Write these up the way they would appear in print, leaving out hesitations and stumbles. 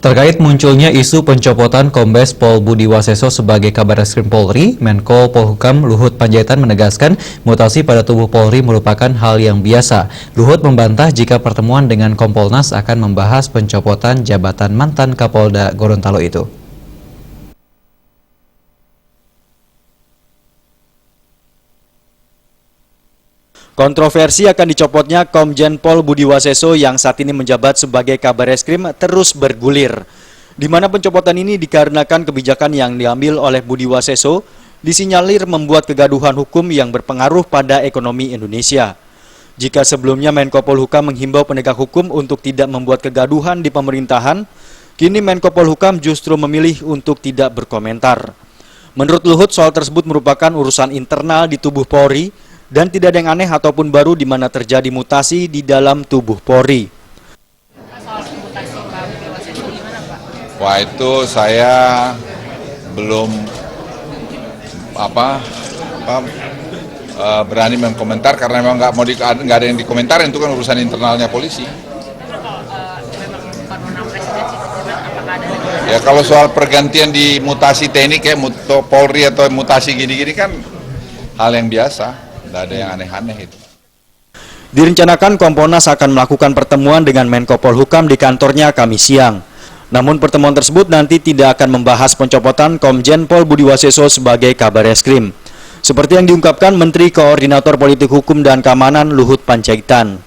Terkait munculnya isu pencopotan Kombes Pol Budi Waseso sebagai Kabareskrim Polri, Menko Polhukam Luhut Panjaitan menegaskan mutasi pada tubuh Polri merupakan hal yang biasa. Luhut membantah jika pertemuan dengan Kompolnas akan membahas pencopotan jabatan mantan Kapolda Gorontalo itu. Kontroversi akan dicopotnya Komjen Pol Budi Waseso yang saat ini menjabat sebagai Kabareskrim terus bergulir. Di mana pencopotan ini dikarenakan kebijakan yang diambil oleh Budi Waseso disinyalir membuat kegaduhan hukum yang berpengaruh pada ekonomi Indonesia. Jika sebelumnya Menko Polhukam menghimbau penegak hukum untuk tidak membuat kegaduhan di pemerintahan, kini Menko Polhukam justru memilih untuk tidak berkomentar. Menurut Luhut, soal tersebut merupakan urusan internal di tubuh Polri dan tidak ada yang aneh ataupun baru di mana terjadi mutasi di dalam tubuh Polri. Wah, itu saya belum berani mengkomentar karena memang nggak ada yang dikomentarin, itu kan urusan internalnya polisi. Ya kalau soal pergantian di mutasi TNI kayak Polri atau mutasi gini-gini kan hal yang biasa. Tidak ada yang aneh-aneh itu. Direncanakan Kompolnas akan melakukan pertemuan dengan Menko Polhukam di kantornya Kamis siang. Namun pertemuan tersebut nanti tidak akan membahas pencopotan Komjen Pol Budi Waseso sebagai Kabareskrim. Seperti yang diungkapkan Menteri Koordinator Politik Hukum dan Keamanan Luhut Panjaitan.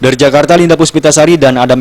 Dari Jakarta, Linda Puspitasari dan Adam